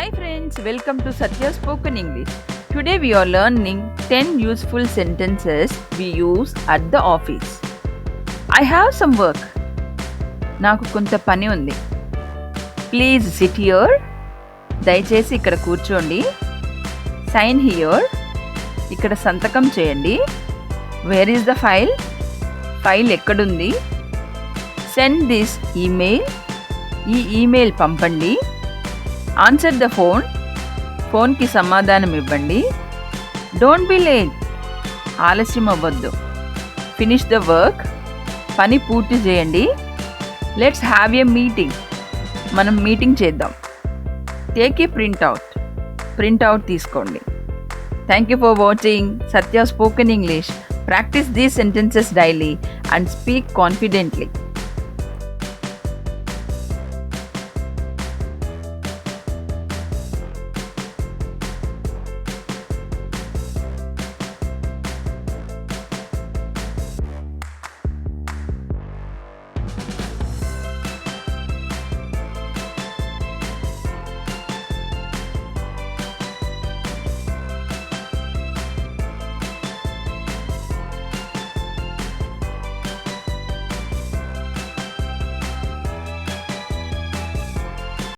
Hi friends, welcome to Satya Spoken English. Today we are learning 10 useful sentences we use at the office. I have some work. నాకు కొంత పని ఉంది. Please sit here. దయచేసి ఇక్కడ కూర్చోండి. Sign here. ఇక్కడ సంతకం చేయండి. Where is the file? File ఎక్కడుంది? Send this email. ఈ ఈమెయిల్ పంపండి. ఆన్సర్ ద ఫోన్కి సమాధానం ఇవ్వండి. డోంట్ బి లేట్, ఆలస్యం అవ్వద్దు. ఫినిష్ ద వర్క్, పని పూర్తి చేయండి. లెట్స్ హ్యావ్ ఎ మీటింగ్, మనం మీటింగ్ చేద్దాం. టేక్ ఏ ప్రింట్అవుట్ తీసుకోండి. Thank you for watching Satya spoken English. Practice these sentences daily and speak confidently.